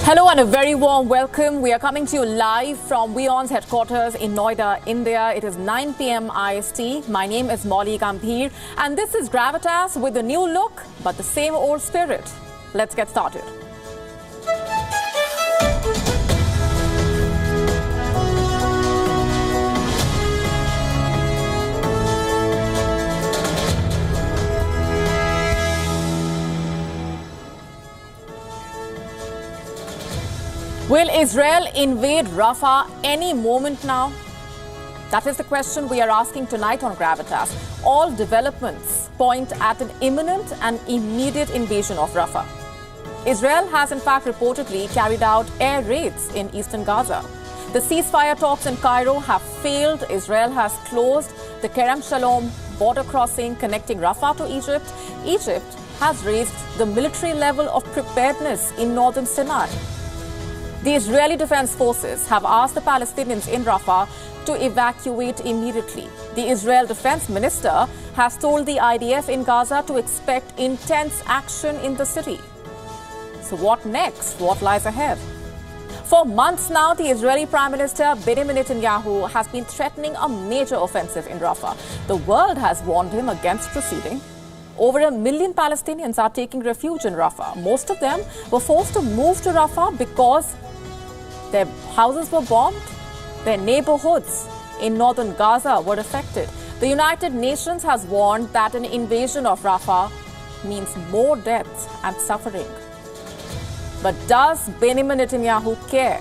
Hello and a very warm welcome. We are coming to you live from WION's headquarters in Noida, India. It is 9 p.m. IST. My name is Molly Gambhir and this is Gravitas with a new look but the same old spirit. Let's get started. Will Israel invade Rafah any moment now? That is the question we are asking tonight on Gravitas. All developments point at an imminent and immediate invasion of Rafah. Israel has in fact reportedly carried out air raids in eastern Gaza. The ceasefire talks in Cairo have failed. Israel has closed the Kerem Shalom border crossing connecting Rafah to Egypt. Egypt has raised the military level of preparedness in northern Sinai. The Israeli Defense Forces have asked the Palestinians in Rafah to evacuate immediately. The Israel Defense Minister has told the IDF in Gaza to expect intense action in the city. So what next? What lies ahead? For months now, the Israeli Prime Minister Benjamin Netanyahu has been threatening a major offensive in Rafah. The world has warned him against proceeding. Over 1 million Palestinians are taking refuge in Rafah. Most of them were forced to move to Rafah because their houses were bombed, their neighborhoods in northern Gaza were affected. The United Nations has warned that an invasion of Rafah means more deaths and suffering. But does Benjamin Netanyahu care?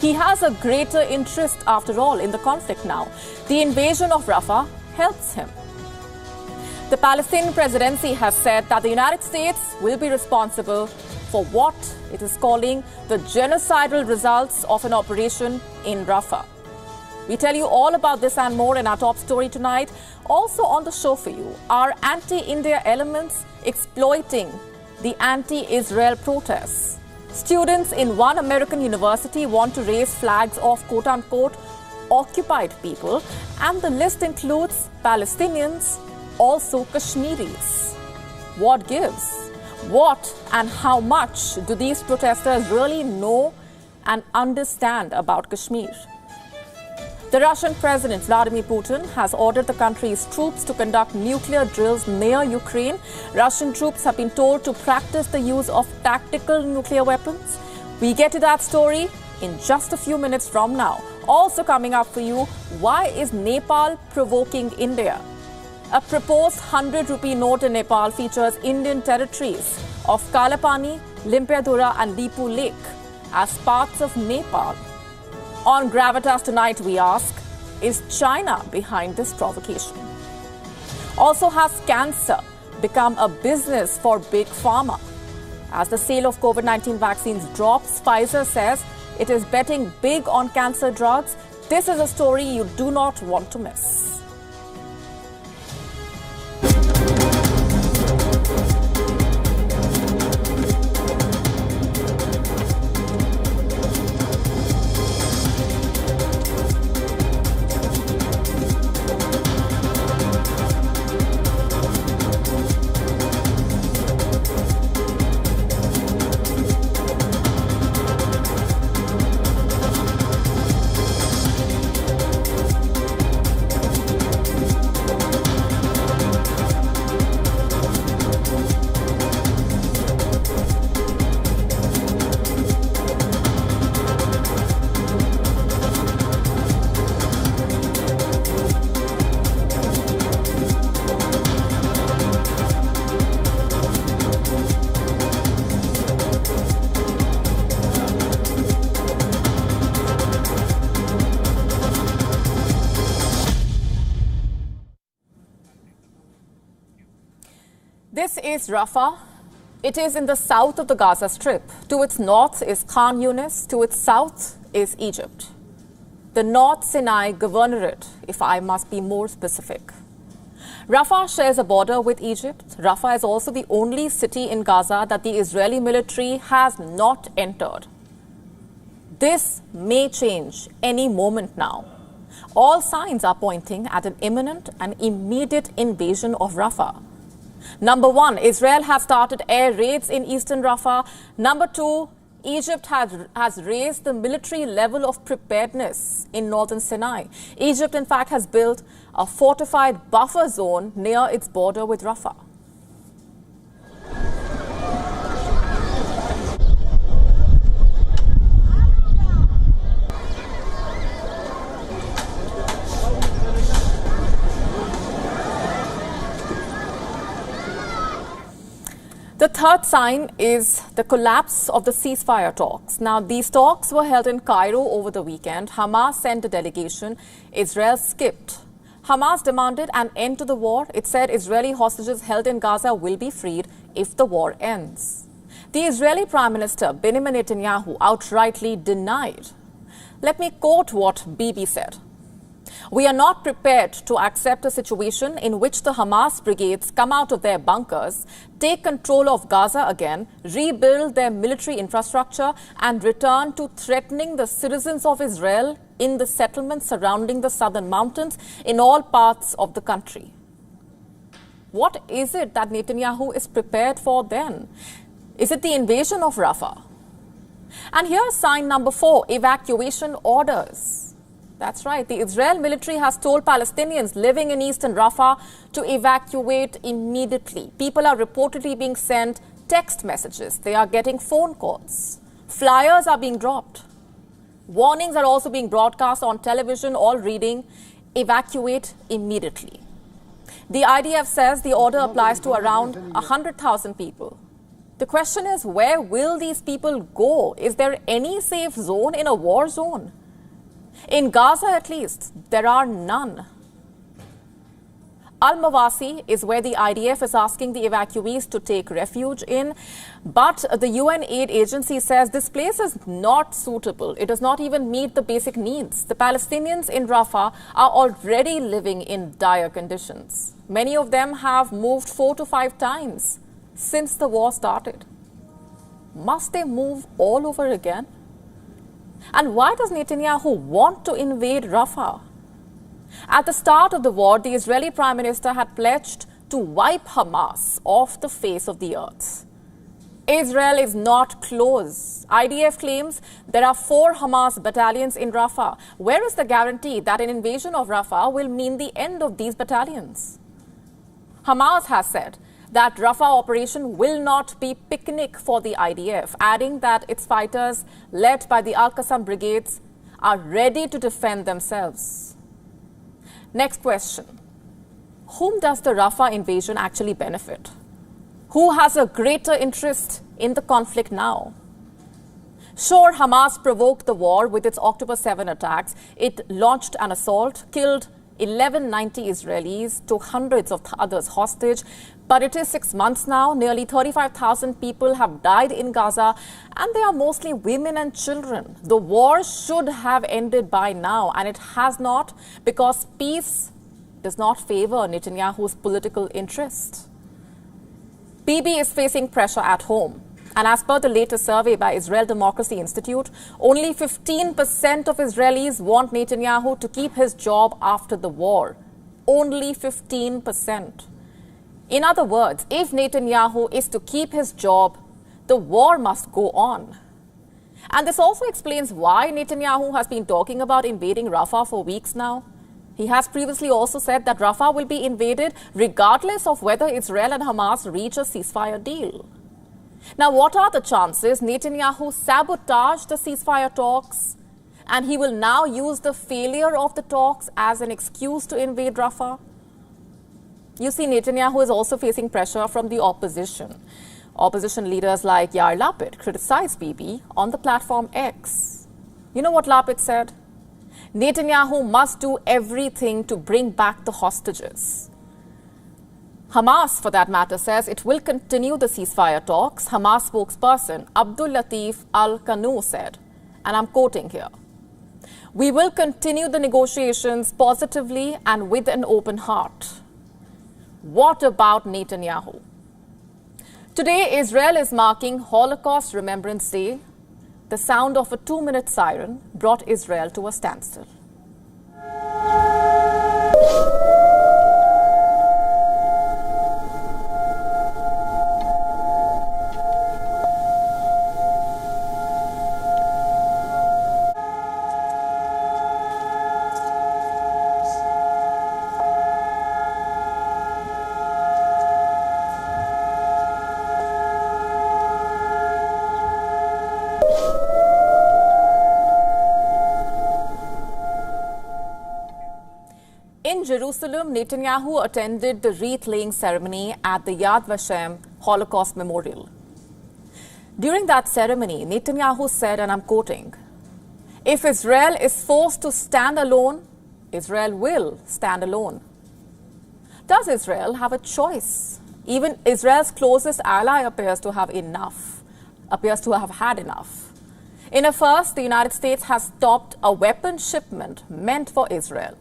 He has a greater interest, after all, in the conflict now. The invasion of Rafah helps him. The Palestinian presidency has said that the United States will be responsible for what it is calling the genocidal results of an operation in Rafah. We tell you all about this and more in our top story tonight. Also on the show for you are anti-India elements exploiting the anti-Israel protests. Students in one American university want to raise flags of quote-unquote occupied people, and the list includes Palestinians, also Kashmiris. What gives? What and how much do these protesters really know and understand about Kashmir? The Russian President Vladimir Putin has ordered the country's troops to conduct nuclear drills near Ukraine. Russian troops have been told to practice the use of tactical nuclear weapons. We get to that story in just a few minutes from now. Also coming up for you, why is Nepal provoking India? A proposed 100 rupee note in Nepal features Indian territories of Kalapani, Limpiadhura and Lipu Lake as parts of Nepal. On Gravitas tonight, we ask, is China behind this provocation? Also, has cancer become a business for big pharma? As the sale of COVID-19 vaccines drops, Pfizer says it is betting big on cancer drugs. This is a story you do not want to miss. This is Rafah. It is in the south of the Gaza Strip. To its north is Khan Yunis. To its south is Egypt. The North Sinai Governorate, if I must be more specific. Rafah shares a border with Egypt. Rafah is also the only city in Gaza that the Israeli military has not entered. This may change any moment now. All signs are pointing at an imminent and immediate invasion of Rafah. Number one, Israel has started air raids in Eastern Rafah. Number two, Egypt has raised the military level of preparedness in northern Sinai. Egypt, in fact, has built a fortified buffer zone near its border with Rafah. The third sign is the collapse of the ceasefire talks. Now, these talks were held in Cairo over the weekend. Hamas sent a delegation. Israel skipped. Hamas demanded an end to the war. It said Israeli hostages held in Gaza will be freed if the war ends. The Israeli Prime Minister Benjamin Netanyahu outrightly denied. Let me quote what Bibi said. "We are not prepared to accept a situation in which the Hamas brigades come out of their bunkers, take control of Gaza again, rebuild their military infrastructure, and return to threatening the citizens of Israel in the settlements surrounding the southern mountains in all parts of the country." What is it that Netanyahu is prepared for then? Is it the invasion of Rafah? And here's sign number 4, evacuation orders. That's right. The Israel military has told Palestinians living in Eastern Rafah to evacuate immediately. People are reportedly being sent text messages. They are getting phone calls. Flyers are being dropped. Warnings are also being broadcast on television, all reading, "Evacuate immediately." The IDF says the order applies to around 100,000 people. The question is, where will these people go? Is there any safe zone in a war zone? In Gaza, at least, there are none. Al-Mawasi is where the IDF is asking the evacuees to take refuge in. But the UN aid agency says this place is not suitable. It does not even meet the basic needs. The Palestinians in Rafah are already living in dire conditions. Many of them have moved 4 to 5 times since the war started. Must they move all over again? And why does Netanyahu want to invade Rafah? At the start of the war, the Israeli Prime Minister had pledged to wipe Hamas off the face of the earth. Israel is not close. IDF claims there are 4 Hamas battalions in Rafah. Where is the guarantee that an invasion of Rafah will mean the end of these battalions? Hamas has said that Rafah operation will not be picnic for the IDF, adding that its fighters, led by the Al-Qassam brigades, are ready to defend themselves. Next question. Whom does the Rafah invasion actually benefit? Who has a greater interest in the conflict now? Sure, Hamas provoked the war with its October 7 attacks. It launched an assault, killed 1190 Israelis, took hundreds of others hostage. But it is 6 months now. Nearly 35,000 people have died in Gaza, and they are mostly women and children. The war should have ended by now, and it has not, because peace does not favor Netanyahu's political interest. Bibi is facing pressure at home. And as per the latest survey by Israel Democracy Institute, only 15% of Israelis want Netanyahu to keep his job after the war. Only 15%. In other words, if Netanyahu is to keep his job, the war must go on. And this also explains why Netanyahu has been talking about invading Rafah for weeks now. He has previously also said that Rafah will be invaded regardless of whether Israel and Hamas reach a ceasefire deal. Now, what are the chances Netanyahu sabotaged the ceasefire talks and he will now use the failure of the talks as an excuse to invade Rafah? You see, Netanyahu is also facing pressure from the opposition. Opposition leaders like Yair Lapid criticized Bibi on the platform X. You know what Lapid said? Netanyahu must do everything to bring back the hostages. Hamas, for that matter, says it will continue the ceasefire talks. Hamas spokesperson Abdul Latif Al-Qanu said, and I'm quoting here, "We will continue the negotiations positively and with an open heart." What about Netanyahu? Today, Israel is marking Holocaust Remembrance Day. The sound of a 2-minute siren brought Israel to a standstill. In Jerusalem, Netanyahu attended the wreath-laying ceremony at the Yad Vashem Holocaust Memorial. During that ceremony, Netanyahu said, and I'm quoting, "If Israel is forced to stand alone, Israel will stand alone." Does Israel have a choice? Even Israel's closest ally appears to have had enough. In a first, the United States has stopped a weapon shipment meant for Israel.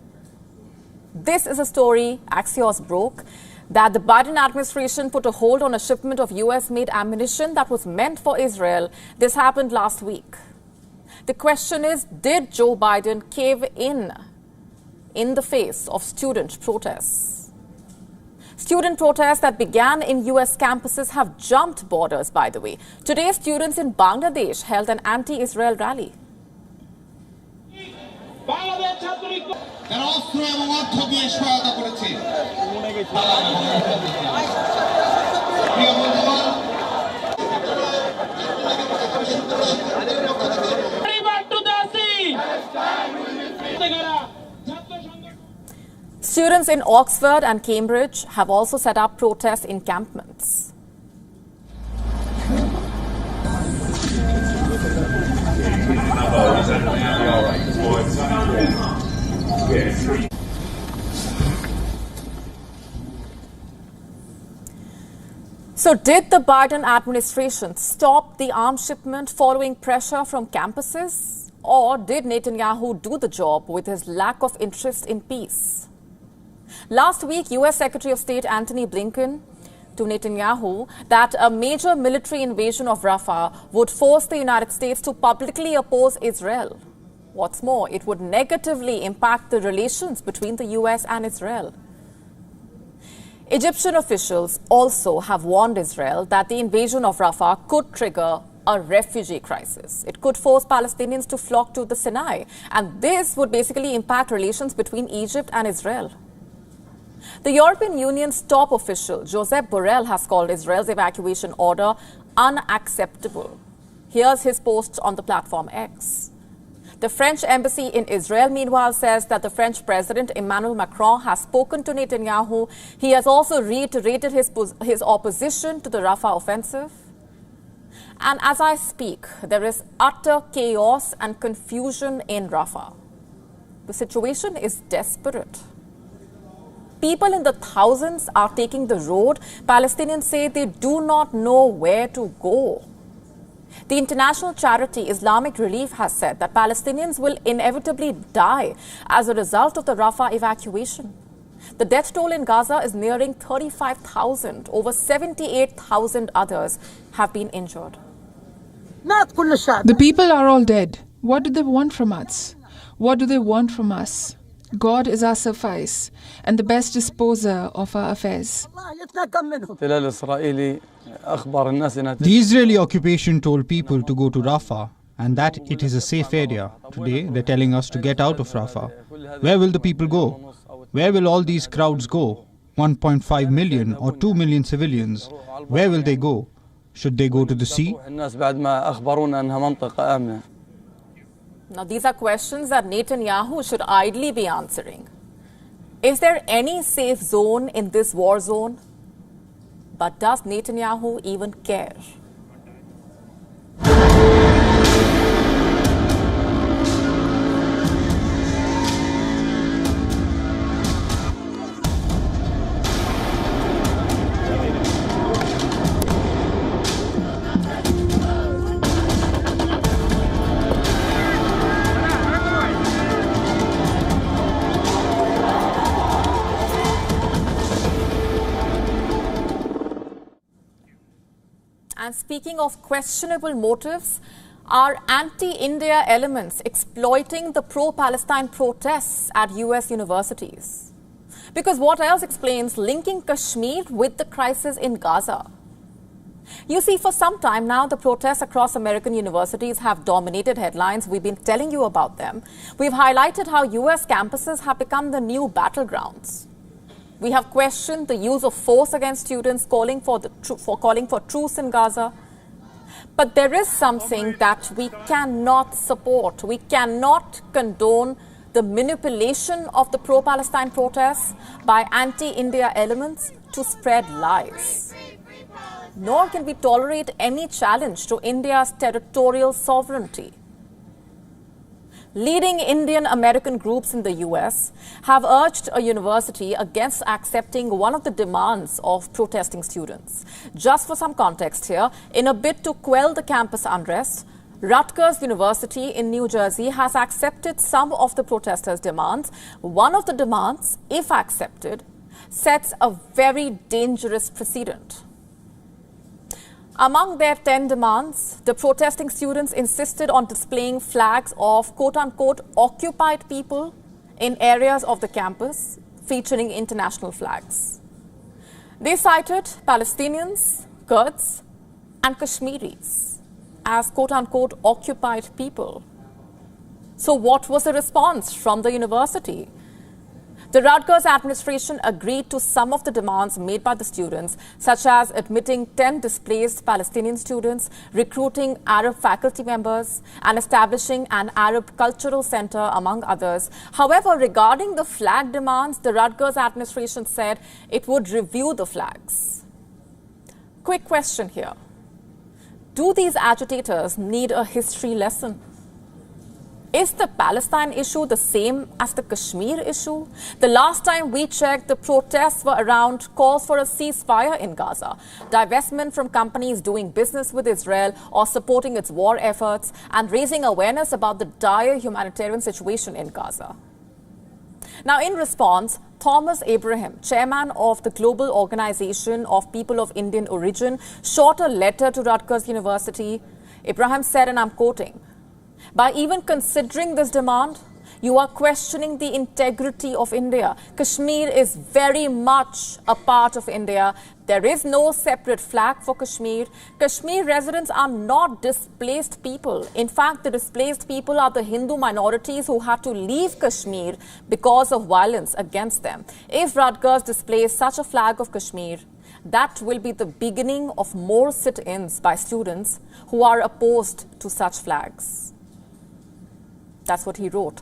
This is a story Axios broke, that the Biden administration put a hold on a shipment of US-made ammunition that was meant for Israel. This happened last week. The question is, did Joe Biden cave in the face of student protests? Student protests that began in US campuses have jumped borders, by the way. Today, students in Bangladesh held an anti-Israel rally. Students in Oxford and Cambridge have also set up protest encampments. So did the Biden administration stop the arms shipment following pressure from campuses? Or did Netanyahu do the job with his lack of interest in peace? Last week, US Secretary of State Antony Blinken to Netanyahu that a major military invasion of Rafah would force the United States to publicly oppose Israel. What's more, it would negatively impact the relations between the US and Israel. Egyptian officials also have warned Israel that the invasion of Rafah could trigger a refugee crisis. It could force Palestinians to flock to the Sinai, and this would basically impact relations between Egypt and Israel. The European Union's top official, Josep Borrell, has called Israel's evacuation order unacceptable. Here's his post on the platform X. The French embassy in Israel, meanwhile, says that the French President Emmanuel Macron has spoken to Netanyahu. He has also reiterated his opposition to the Rafah offensive. And as I speak, there is utter chaos and confusion in Rafah. The situation is desperate. People in the thousands are taking the road. Palestinians say they do not know where to go. The international charity Islamic Relief has said that Palestinians will inevitably die as a result of the Rafah evacuation. The death toll in Gaza is nearing 35,000. Over 78,000 others have been injured. The people are all dead. What do they want from us? What do they want from us? God is our suffice and the best disposer of our affairs. The Israeli occupation told people to go to Rafah and that it is a safe area. Today they're telling us to get out of Rafah. Where will the people go? Where will all these crowds go? 1.5 million or 2 million civilians. Where will they go? Should they go to the sea? Now, these are questions that Netanyahu should ideally be answering. Is there any safe zone in this war zone? But does Netanyahu even care? And speaking of questionable motives, are anti-India elements exploiting the pro-Palestine protests at US universities? Because what else explains linking Kashmir with the crisis in Gaza? You see, for some time now, the protests across American universities have dominated headlines. We've been telling you about them. We've highlighted how US campuses have become the new battlegrounds. We have questioned the use of force against students, calling for truce in Gaza. But there is something that we cannot support. We cannot condone the manipulation of the pro-Palestine protests by anti-India elements to spread lies. Nor can we tolerate any challenge to India's territorial sovereignty. Leading Indian-American groups in the US have urged a university against accepting one of the demands of protesting students. Just for some context here, in a bid to quell the campus unrest, Rutgers University in New Jersey has accepted some of the protesters' demands. One of the demands, if accepted, sets a very dangerous precedent. Among their 10 demands, the protesting students insisted on displaying flags of quote-unquote occupied people in areas of the campus featuring international flags. They cited Palestinians, Kurds, and Kashmiris as quote-unquote occupied people. So what was the response from the university? The Rutgers administration agreed to some of the demands made by the students, such as admitting 10 displaced Palestinian students, recruiting Arab faculty members, and establishing an Arab cultural center, among others. However, regarding the flag demands, the Rutgers administration said it would review the flags. Quick question here. Do these agitators need a history lesson? Is the Palestine issue the same as the Kashmir issue? The last time we checked, the protests were around calls for a ceasefire in Gaza, divestment from companies doing business with Israel or supporting its war efforts, and raising awareness about the dire humanitarian situation in Gaza. Now, in response, Thomas Abraham, chairman of the Global Organization of People of Indian Origin, shot a letter to Rutgers University. Abraham said, and I'm quoting, "By even considering this demand, you are questioning the integrity of India. Kashmir is very much a part of India. There is no separate flag for Kashmir. Kashmir residents are not displaced people. In fact, the displaced people are the Hindu minorities who had to leave Kashmir because of violence against them. If Rutgers displays such a flag of Kashmir, that will be the beginning of more sit-ins by students who are opposed to such flags." That's what he wrote.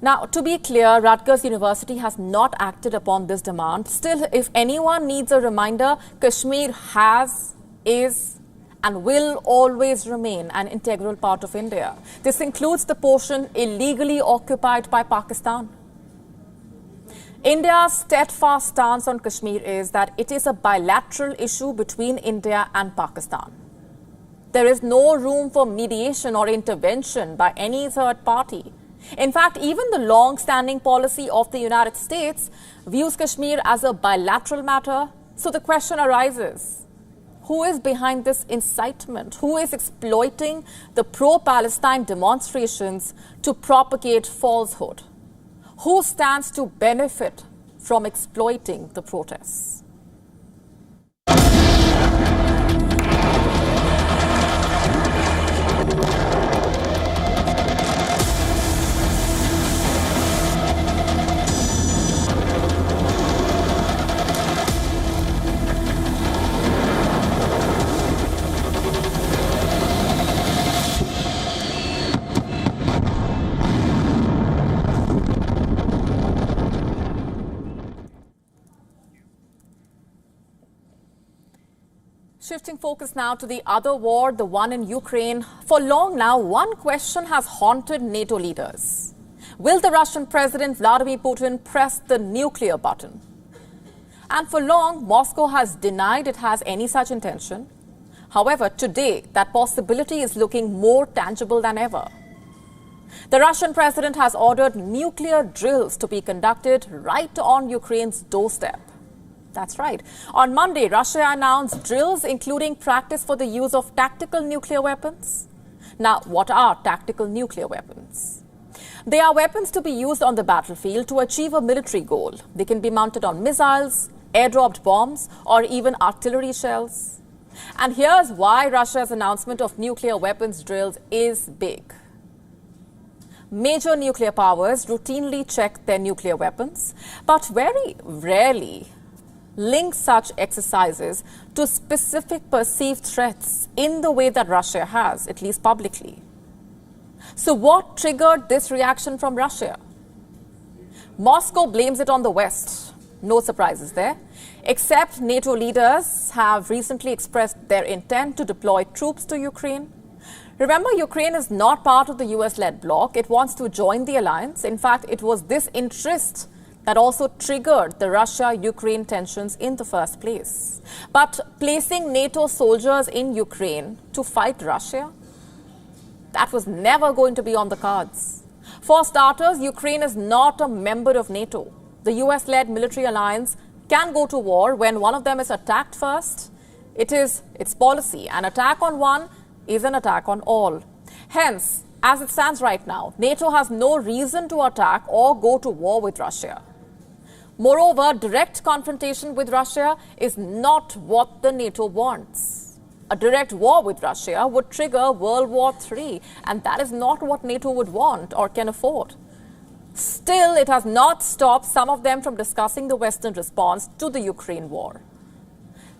Now, to be clear, Rutgers University has not acted upon this demand. Still, if anyone needs a reminder, Kashmir has, is, and will always remain an integral part of India. This includes the portion illegally occupied by Pakistan. India's steadfast stance on Kashmir is that it is a bilateral issue between India and Pakistan. There is no room for mediation or intervention by any third party. In fact, even the long-standing policy of the United States views Kashmir as a bilateral matter. So the question arises, who is behind this incitement? Who is exploiting the pro-Palestine demonstrations to propagate falsehood? Who stands to benefit from exploiting the protests? Shifting focus now to the other war, the one in Ukraine. For long now, one question has haunted NATO leaders. Will the Russian President Vladimir Putin press the nuclear button? And for long, Moscow has denied it has any such intention. However, today, that possibility is looking more tangible than ever. The Russian president has ordered nuclear drills to be conducted right on Ukraine's doorstep. That's right. On Monday, Russia announced drills including practice for the use of tactical nuclear weapons. Now, what are tactical nuclear weapons? They are weapons to be used on the battlefield to achieve a military goal. They can be mounted on missiles, airdropped bombs, or even artillery shells. And here's why Russia's announcement of nuclear weapons drills is big. Major nuclear powers routinely check their nuclear weapons, but very rarely link such exercises to specific perceived threats in the way that Russia has, at least publicly. So what triggered this reaction from Russia? Moscow blames it on the West. No surprises there. Except NATO leaders have recently expressed their intent to deploy troops to Ukraine. Remember, Ukraine is not part of the US-led bloc. It wants to join the alliance. In fact, it was this interest that also triggered the Russia-Ukraine tensions in the first place. But placing NATO soldiers in Ukraine to fight Russia, that was never going to be on the cards. For starters, Ukraine is not a member of NATO. The US-led military alliance can go to war when one of them is attacked first. It is its policy. An attack on one is an attack on all. Hence, as it stands right now, NATO has no reason to attack or go to war with Russia. Moreover, direct confrontation with Russia is not what the NATO wants. A direct war with Russia would trigger World War III, and that is not what NATO would want or can afford. Still, it has not stopped some of them from discussing the Western response to the Ukraine war.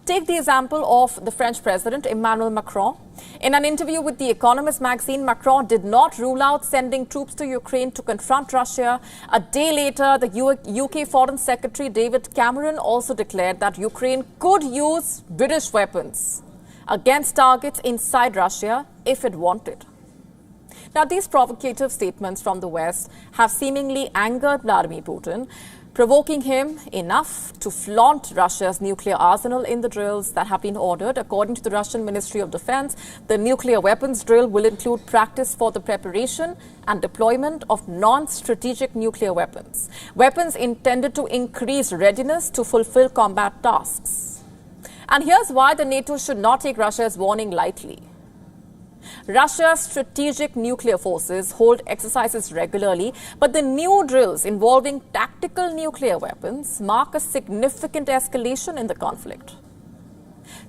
Take the example of the French President Emmanuel Macron. In an interview with The Economist magazine, Macron did not rule out sending troops to Ukraine to confront Russia. A day later, the UK Foreign Secretary David Cameron also declared that Ukraine could use British weapons against targets inside Russia if it wanted. Now, these provocative statements from the West have seemingly angered Vladimir Putin, provoking him enough to flaunt Russia's nuclear arsenal in the drills that have been ordered. According to the Russian Ministry of Defense, the nuclear weapons drill will include practice for the preparation and deployment of non-strategic nuclear weapons, weapons intended to increase readiness to fulfill combat tasks. And here's why the NATO should not take Russia's warning lightly. Russia's strategic nuclear forces hold exercises regularly, but the new drills involving tactical nuclear weapons mark a significant escalation in the conflict.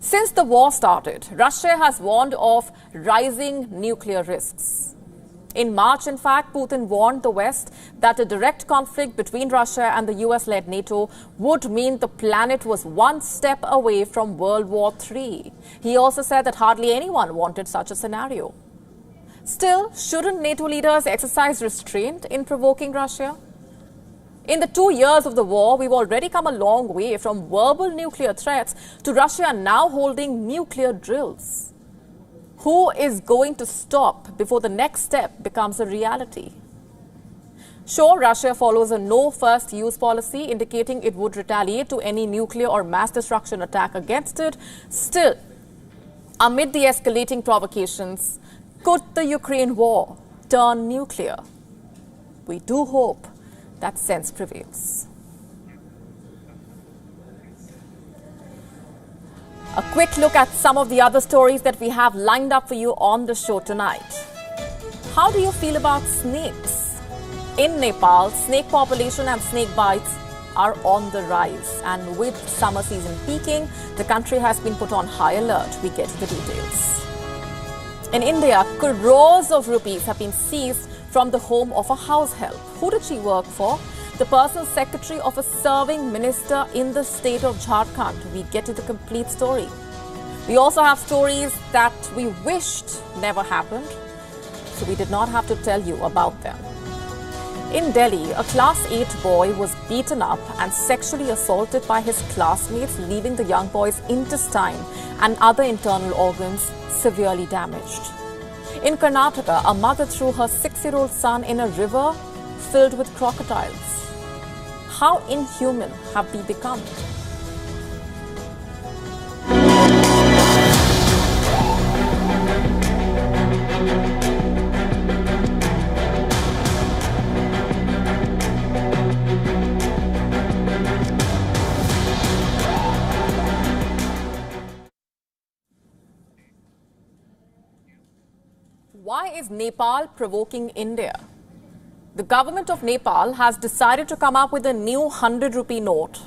Since the war started, Russia has warned of rising nuclear risks. In March, in fact, Putin warned the West that a direct conflict between Russia and the US-led NATO would mean the planet was one step away from World War III. He also said that hardly anyone wanted such a scenario. Still, shouldn't NATO leaders exercise restraint in provoking Russia? In the 2 years of the war, we've already come a long way from verbal nuclear threats to Russia now holding nuclear drills. Who is going to stop before the next step becomes a reality? Sure, Russia follows a no first use policy, indicating it would retaliate to any nuclear or mass destruction attack against it. Still, amid the escalating provocations, could the Ukraine war turn nuclear? We do hope that sense prevails. A quick look at some of the other stories that we have lined up for you on the show tonight. How do you feel about snakes? In Nepal, snake population and snake bites are on the rise. And with summer season peaking, the country has been put on high alert. We get to the details. In India, crores of rupees have been seized from the home of a house help. Who did she work for? The personal secretary of a serving minister in the state of Jharkhand. We get to the complete story. We also have stories that we wished never happened, so we did not have to tell you about them. In Delhi, a class 8 boy was beaten up and sexually assaulted by his classmates, leaving the young boy's intestine and other internal organs severely damaged. In Karnataka, a mother threw her 6-year-old son in a river filled with crocodiles. How inhuman have we become? Why is Nepal provoking India? The government of Nepal has decided to come up with a new 100 rupee note.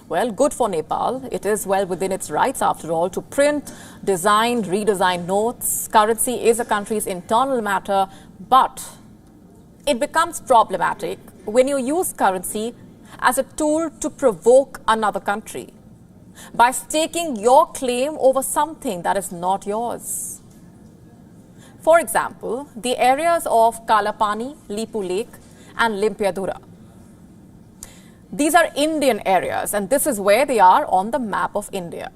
Well, good for Nepal. It is well within its rights, after all, to print, design, redesign notes. Currency is a country's internal matter, but it becomes problematic when you use currency as a tool to provoke another country by staking your claim over something that is not yours. For example, the areas of Kalapani, Lipu Lake and Limpiadura. These are Indian areas, and this is where they are on the map of India.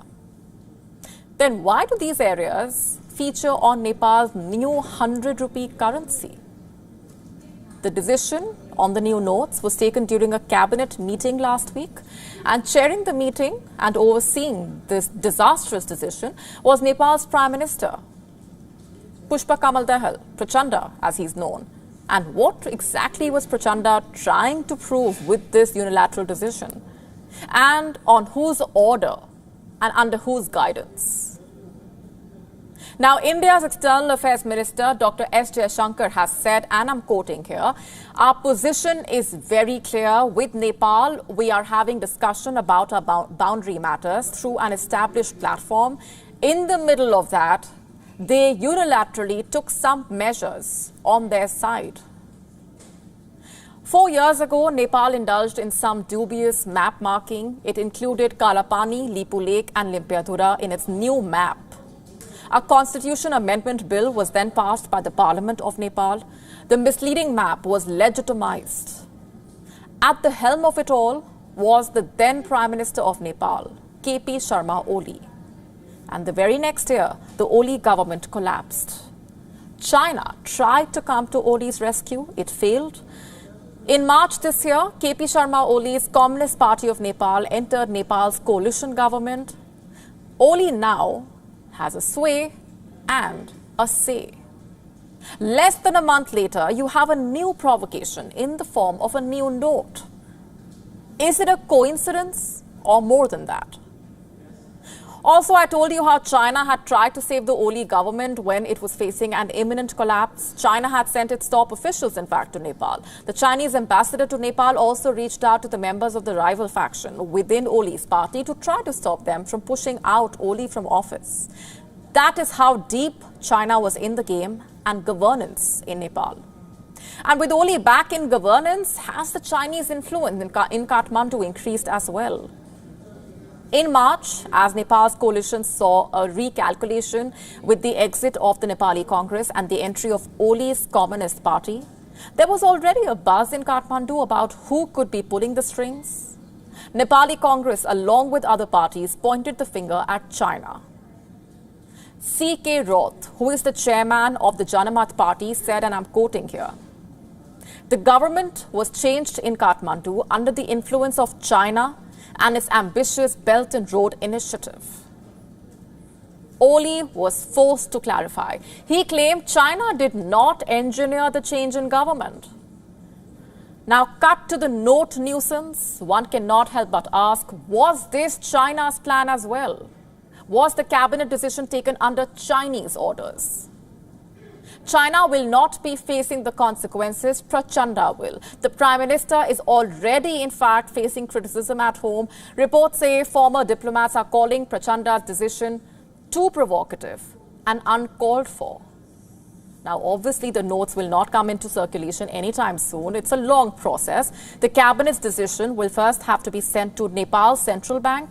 Then why do these areas feature on Nepal's new 100 rupee currency? The decision on the new notes was taken during a cabinet meeting last week, and chairing the meeting and overseeing this disastrous decision was Nepal's Prime Minister, Pushpa Kamal Dahal, Prachanda as he's known. And what exactly was Prachanda trying to prove with this unilateral decision? And on whose order and under whose guidance? Now, India's External Affairs Minister, Dr. S. Jaishankar, has said, and I'm quoting here, our position is very clear. With Nepal, we are having discussion about our boundary matters through an established platform. In the middle of that, they unilaterally took some measures on their side. 4 years ago, Nepal indulged in some dubious map marking. It included Kalapani, Lipu Lake and Limpiadhura in its new map. A constitution amendment bill was then passed by the Parliament of Nepal. The misleading map was legitimized. At the helm of it all was the then Prime Minister of Nepal, KP Sharma Oli. And the very next year, the Oli government collapsed. China tried to come to Oli's rescue. It failed. In March this year, KP Sharma Oli's Communist Party of Nepal entered Nepal's coalition government. Oli now has a sway and a say. Less than a month later, you have a new provocation in the form of a new note. Is it a coincidence or more than that? Also, I told you how China had tried to save the Oli government when it was facing an imminent collapse. China had sent its top officials, in fact, to Nepal. The Chinese ambassador to Nepal also reached out to the members of the rival faction within Oli's party to try to stop them from pushing out Oli from office. That is how deep China was in the game and governance in Nepal. And with Oli back in governance, has the Chinese influence in Kathmandu increased as well? In March, as Nepal's coalition saw a recalculation with the exit of the Nepali Congress and the entry of Oli's Communist Party, there was already a buzz in Kathmandu about who could be pulling the strings. Nepali Congress, along with other parties, pointed the finger at China. C.K. Roth, who is the chairman of the Janamat Party, said, and I'm quoting here, the government was changed in Kathmandu under the influence of China and its ambitious Belt and Road Initiative. Oli was forced to clarify. He claimed China did not engineer the change in government. Now, cut to the note nuisance, one cannot help but ask, was this China's plan as well? Was the cabinet decision taken under Chinese orders? China will not be facing the consequences, Prachanda will. The Prime Minister is already, in fact, facing criticism at home. Reports say former diplomats are calling Prachanda's decision too provocative and uncalled for. Now, obviously, the notes will not come into circulation anytime soon. It's a long process. The cabinet's decision will first have to be sent to Nepal's central bank.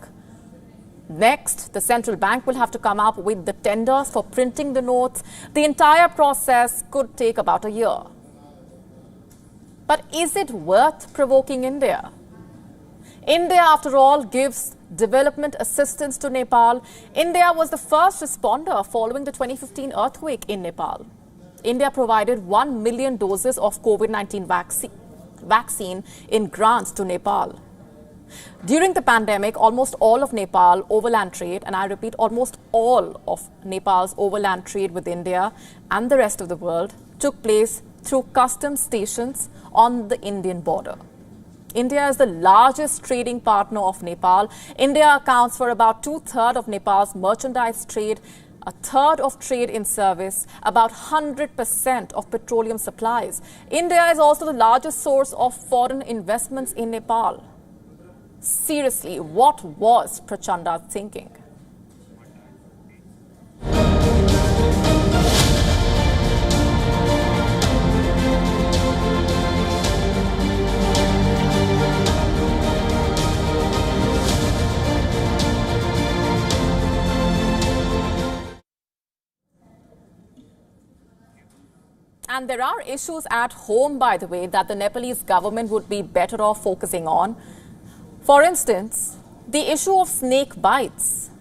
Next, the central bank will have to come up with the tenders for printing the notes. The entire process could take about a year. But is it worth provoking India? India, after all, gives development assistance to Nepal. India was the first responder following the 2015 earthquake in Nepal. India provided 1 million doses of COVID-19 vaccine in grants to Nepal. During the pandemic, almost all of Nepal overland trade, and I repeat, almost all of Nepal's overland trade with India and the rest of the world took place through customs stations on the Indian border. India is the largest trading partner of Nepal. India accounts for about 2/3 of Nepal's merchandise trade, 1/3 of trade in service, about 100% of petroleum supplies. India is also the largest source of foreign investments in Nepal. Seriously, what was Prachanda thinking? And there are issues at home, by the way, that the Nepalese government would be better off focusing on. For instance, the issue of snake bites.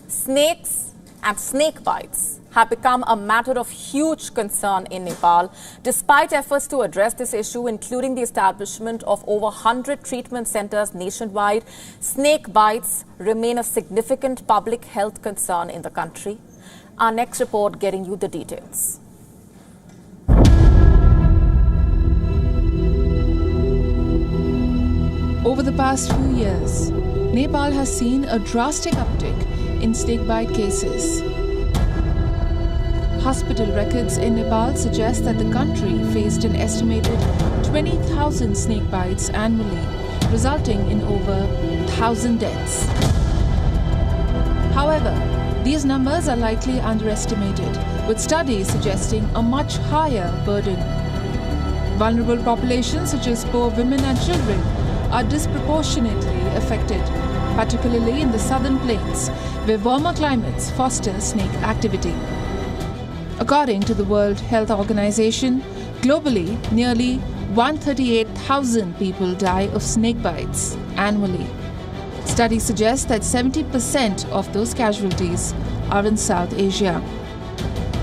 Snakes and snake bites have become a matter of huge concern in Nepal, despite efforts to address this issue, including the establishment of over 100 treatment centers nationwide. Snake bites remain a significant public health concern in the country. Our next report getting you the details. Over the past few years, Nepal has seen a drastic uptick in snakebite cases. Hospital records in Nepal suggest that the country faced an estimated 20,000 snake bites annually, resulting in over 1,000 deaths. However, these numbers are likely underestimated, with studies suggesting a much higher burden. Vulnerable populations such as poor women and children are disproportionately affected, particularly in the southern plains, where warmer climates foster snake activity. According to the World Health Organization, globally, nearly 138,000 people die of snake bites annually. Studies suggest that 70% of those casualties are in South Asia.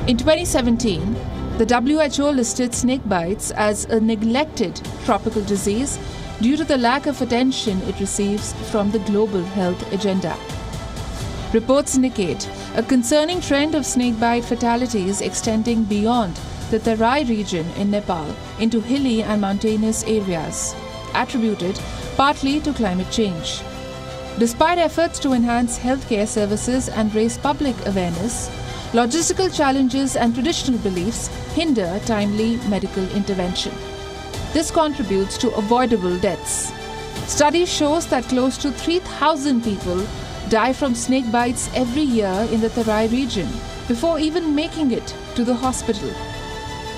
In 2017, the WHO listed snake bites as a neglected tropical disease due to the lack of attention it receives from the global health agenda. Reports indicate a concerning trend of snakebite fatalities extending beyond the Terai region in Nepal into hilly and mountainous areas, attributed partly to climate change. Despite efforts to enhance healthcare services and raise public awareness, logistical challenges and traditional beliefs hinder timely medical intervention. This contributes to avoidable deaths. Study shows that close to 3,000 people die from snake bites every year in the Terai region before even making it to the hospital.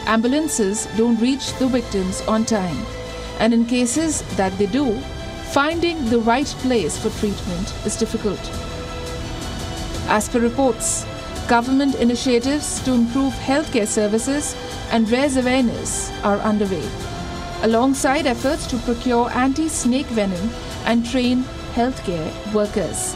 Ambulances don't reach the victims on time, and in cases that they do, finding the right place for treatment is difficult. As per reports, government initiatives to improve healthcare services and raise awareness are underway, alongside efforts to procure anti-snake venom and train healthcare workers.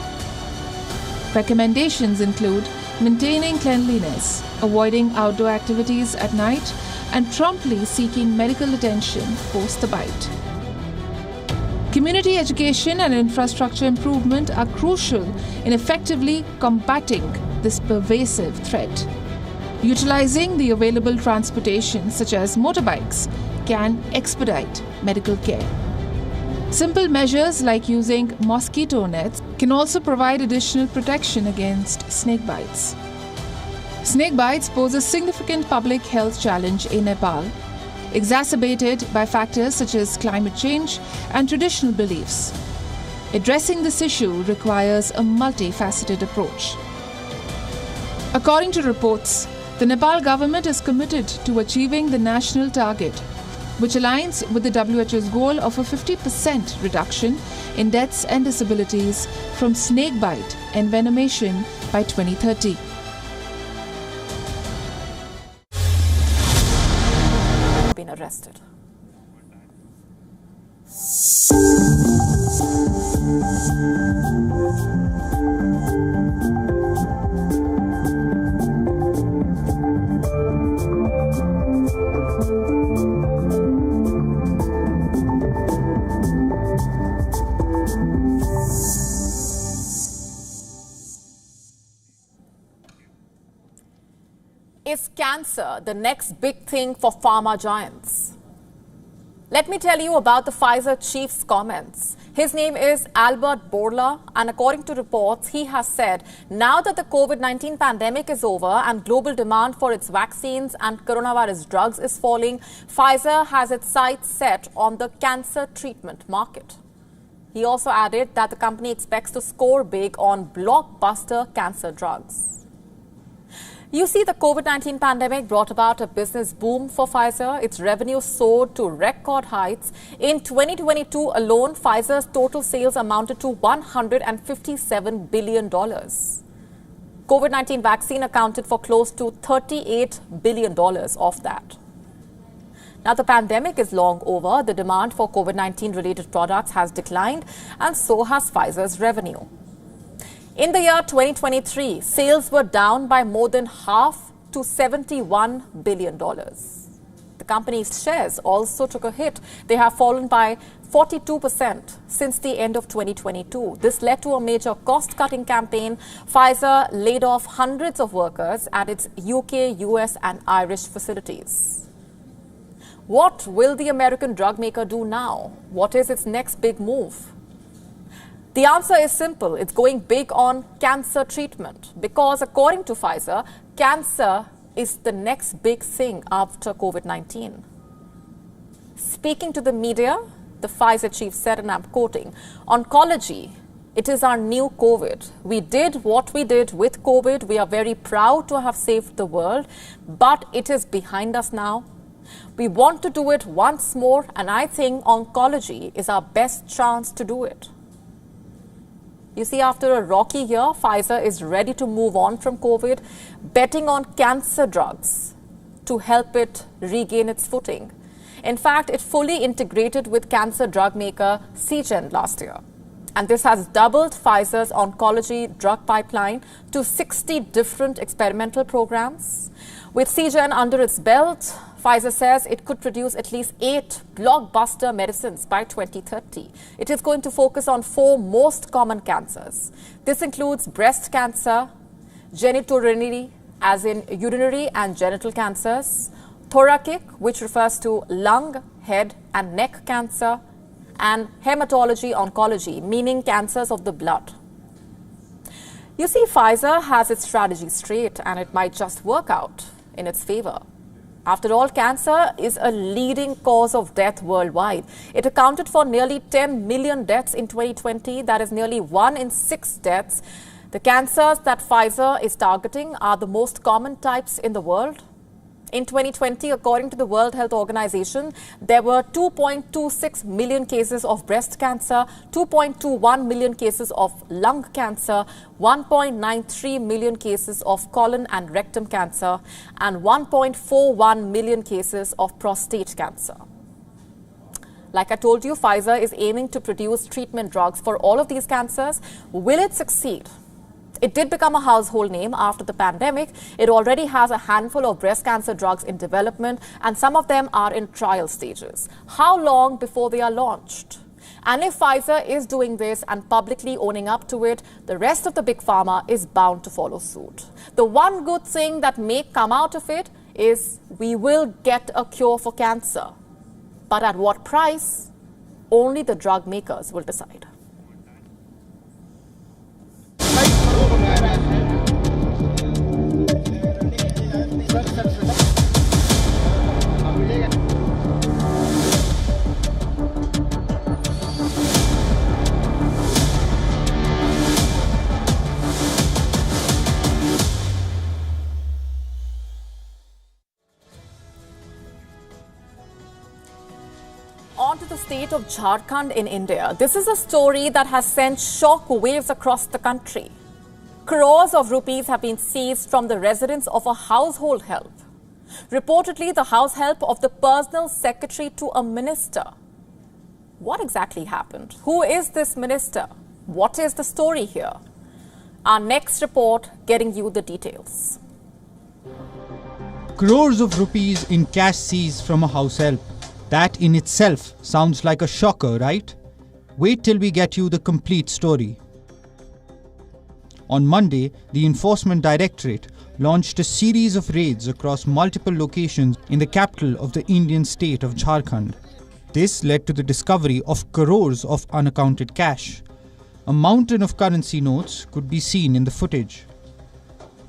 Recommendations include maintaining cleanliness, avoiding outdoor activities at night, and promptly seeking medical attention post the bite. Community education and infrastructure improvement are crucial in effectively combating this pervasive threat. Utilizing the available transportation, such as motorbikes, can expedite medical care. Simple measures like using mosquito nets can also provide additional protection against snake bites. Snake bites pose a significant public health challenge in Nepal, exacerbated by factors such as climate change and traditional beliefs. Addressing this issue requires a multifaceted approach. According to reports, the Nepal government is committed to achieving the national target, which aligns with the WHO's goal of a 50% reduction in deaths and disabilities from snakebite envenomation by 2030. Been arrested. Is cancer the next big thing for pharma giants? Let me tell you about the Pfizer chief's comments. His name is Albert Bourla, and according to reports, he has said now that the COVID-19 pandemic is over and global demand for its vaccines and coronavirus drugs is falling, Pfizer has its sights set on the cancer treatment market. He also added that the company expects to score big on blockbuster cancer drugs. You see, the COVID-19 pandemic brought about a business boom for Pfizer. Its revenue soared to record heights. In 2022 alone, Pfizer's total sales amounted to $157 billion. COVID-19 vaccine accounted for close to $38 billion of that. Now, the pandemic is long over. The demand for COVID-19 related products has declined, and so has Pfizer's revenue. In the year 2023, sales were down by more than half to $71 billion. The company's shares also took a hit. They have fallen by 42% since the end of 2022. This led to a major cost-cutting campaign. Pfizer laid off hundreds of workers at its UK, US and Irish facilities. What will the American drug maker do now? What is its next big move? The answer is simple. It's going big on cancer treatment because, according to Pfizer, cancer is the next big thing after COVID-19. Speaking to the media, the Pfizer chief said, and I'm quoting, "Oncology, it is our new COVID. We did what we did with COVID. We are very proud to have saved the world, but it is behind us now. We want to do it once more, and I think oncology is our best chance to do it." You see, after a rocky year, Pfizer is ready to move on from COVID, betting on cancer drugs to help it regain its footing. In fact, it fully integrated with cancer drug maker Seagen last year. And this has doubled Pfizer's oncology drug pipeline to 60 different experimental programs. With Seagen under its belt, Pfizer says it could produce at least 8 blockbuster medicines by 2030. It is going to focus on 4 most common cancers. This includes breast cancer, genitourinary, as in urinary and genital cancers, thoracic, which refers to lung, head and neck cancer, and hematology oncology, meaning cancers of the blood. You see, Pfizer has its strategy straight, and it might just work out in its favor. After all, cancer is a leading cause of death worldwide. It accounted for nearly 10 million deaths in 2020. That is nearly 1 in 6 deaths. The cancers that Pfizer is targeting are the most common types in the world. In 2020, according to the World Health Organization, there were 2.26 million cases of breast cancer, 2.21 million cases of lung cancer, 1.93 million cases of colon and rectum cancer, and 1.41 million cases of prostate cancer. Like I told you, Pfizer is aiming to produce treatment drugs for all of these cancers. Will it succeed? It did become a household name after the pandemic. It already has a handful of breast cancer drugs in development, and some of them are in trial stages. How long before they are launched? And if Pfizer is doing this and publicly owning up to it, the rest of the big pharma is bound to follow suit. The one good thing that may come out of it is we will get a cure for cancer. But at what price? Only the drug makers will decide. On to the state of Jharkhand in India. This is a story that has sent shock waves across the country. Crores of rupees have been seized from the residence of a household help. Reportedly, the house help of the personal secretary to a minister. What exactly happened? Who is this minister? What is the story here? Our next report getting you the details. Crores of rupees in cash seized from a house help. That in itself sounds like a shocker, right? Wait till we get you the complete story. On Monday, the Enforcement Directorate launched a series of raids across multiple locations in the capital of the Indian state of Jharkhand. This led to the discovery of crores of unaccounted cash. A mountain of currency notes could be seen in the footage.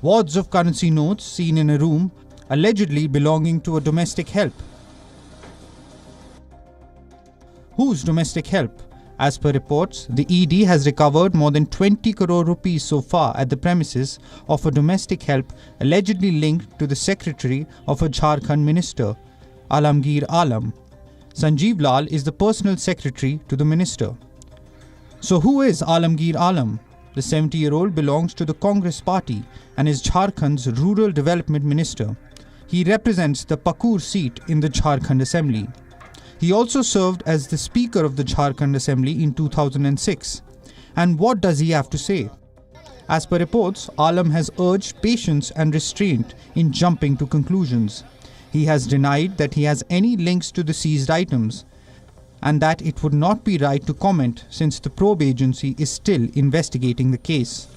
Wads of currency notes seen in a room allegedly belonging to a domestic help. Whose domestic help? As per reports, the ED has recovered more than 20 crore rupees so far at the premises of a domestic help allegedly linked to the secretary of a Jharkhand minister, Alamgir Alam. Sanjeev Lal is the personal secretary to the minister. So who is Alamgir Alam? The 70-year-old belongs to the Congress party and is Jharkhand's rural development minister. He represents the Pakur seat in the Jharkhand Assembly. He also served as the Speaker of the Jharkhand Assembly in 2006. And what does he have to say? As per reports, Alam has urged patience and restraint in jumping to conclusions. He has denied that he has any links to the seized items and that it would not be right to comment since the probe agency is still investigating the case.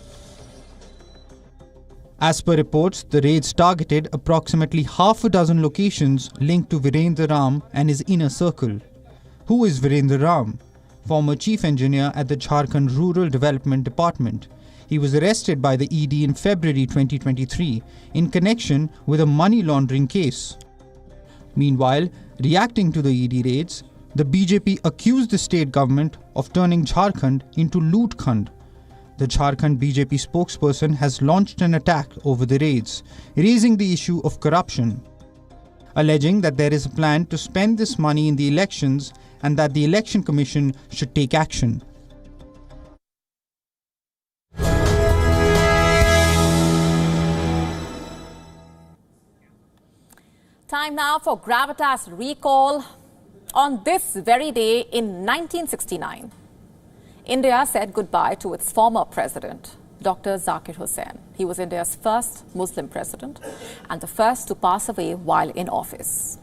As per reports, the raids targeted approximately half a dozen locations linked to Virendra Ram and his inner circle. Who is Virendra Ram? Former chief engineer at the Jharkhand Rural Development Department. He was arrested by the ED in February 2023 in connection with a money laundering case. Meanwhile, reacting to the ED raids, the BJP accused the state government of turning Jharkhand into loot khand. The Jharkhand BJP spokesperson has launched an attack over the raids, raising the issue of corruption, alleging that there is a plan to spend this money in the elections and that the Election Commission should take action. Time now for Gravitas recall. On this very day in 1969, India said goodbye to its former president, Dr. Zakir Hussain. He was India's first Muslim president and the first to pass away while in office.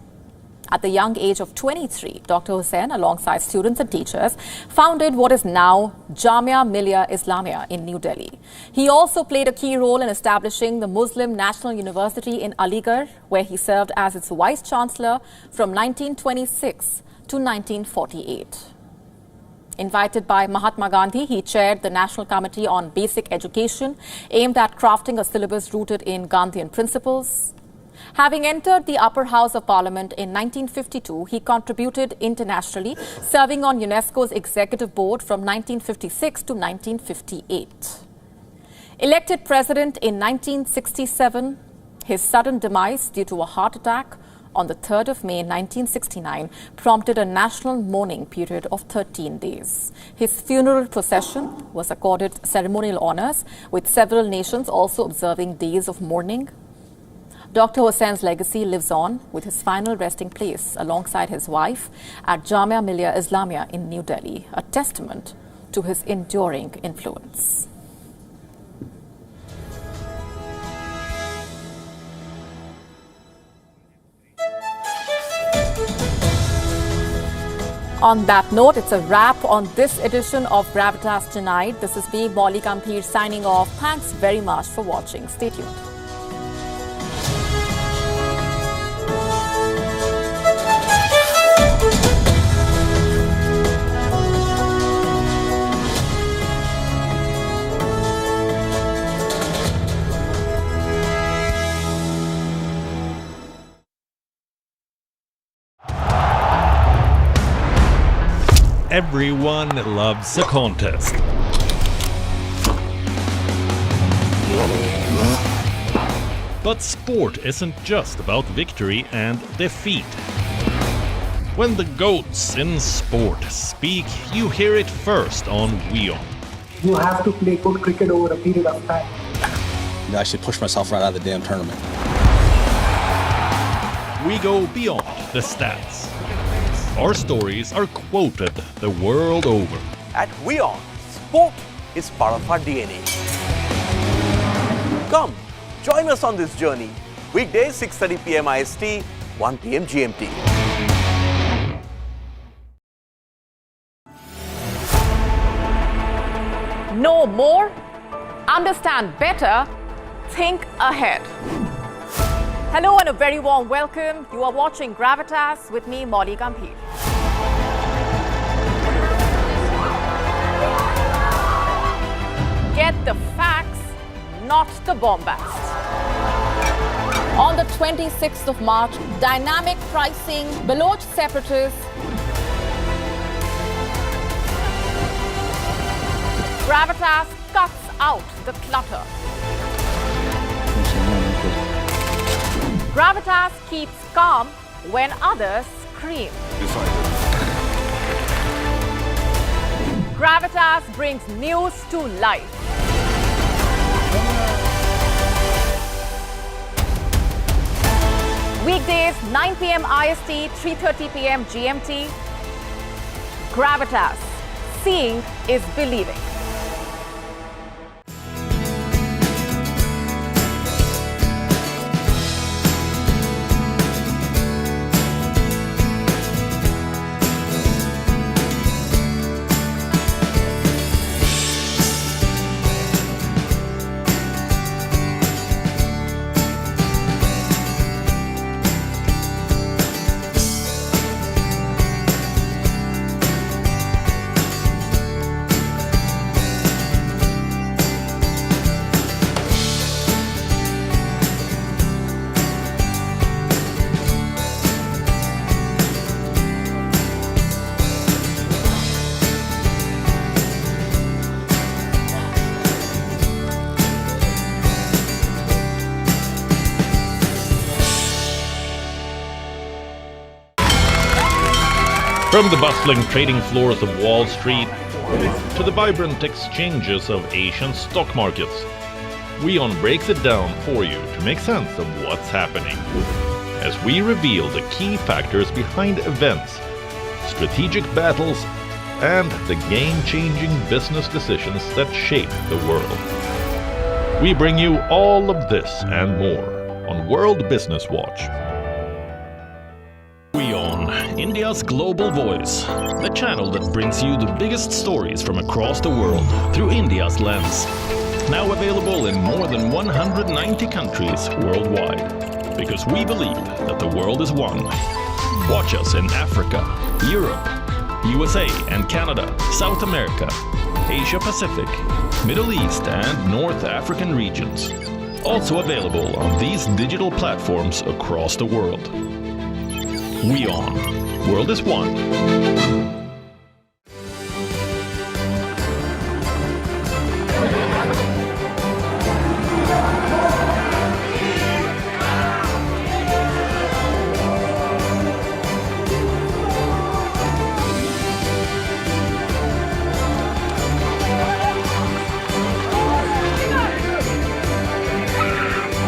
At the young age of 23, Dr. Hussain, alongside students and teachers, founded what is now Jamia Millia Islamia in New Delhi. He also played a key role in establishing the Muslim National University in Aligarh, where he served as its vice-chancellor from 1926 to 1948. Invited by Mahatma Gandhi, he chaired the National Committee on Basic Education, aimed at crafting a syllabus rooted in Gandhian principles. Having entered the upper house of parliament in 1952, he contributed internationally, serving on UNESCO's executive board from 1956 to 1958. Elected president in 1967, his sudden demise due to a heart attack on the 3rd of May 1969 prompted a national mourning period of 13 days. His funeral procession was accorded ceremonial honors, with several nations also observing days of mourning. Dr. Hussain's legacy lives on, with his final resting place alongside his wife at Jamia Millia Islamia in New Delhi, a testament to his enduring influence. On that note, it's a wrap on this edition of Gravitas Tonight. This is me, Molly Gambhir, signing off. Thanks very much for watching. Stay tuned. Everyone loves a contest. But sport isn't just about victory and defeat. When the GOATs in sport speak, you hear it first on WION. You have to play good cricket over a period of time. I actually pushed myself right out of the damn tournament. We go beyond the stats. Our stories are quoted the world over. At WION, sport is part of our DNA. Come, join us on this journey. Weekdays 6:30 p.m. IST, 1 p.m. GMT. Know more, understand better, think ahead. Hello and a very warm welcome. You are watching Gravitas with me, Molly Gambhir. Get the facts, not the bombast. On the 26th of March, dynamic pricing, Baloch separatists, Gravitas cuts out the clutter. Gravitas keeps calm when others scream. Gravitas brings news to life. Weekdays, 9 p.m. IST, 3:30 p.m. GMT. Gravitas. Seeing is believing. From the bustling trading floors of Wall Street to the vibrant exchanges of Asian stock markets, WION breaks it down for you to make sense of what's happening, as we reveal the key factors behind events, strategic battles, and the game-changing business decisions that shape the world. We bring you all of this and more on World Business Watch. WION, India's global voice, the channel that brings you the biggest stories from across the world through India's lens. Now available in more than 190 countries worldwide. Because we believe that the world is one. Watch us in Africa, Europe, USA and Canada, South America, Asia Pacific, Middle East and North African regions. Also available on these digital platforms across the world. WION. World is one.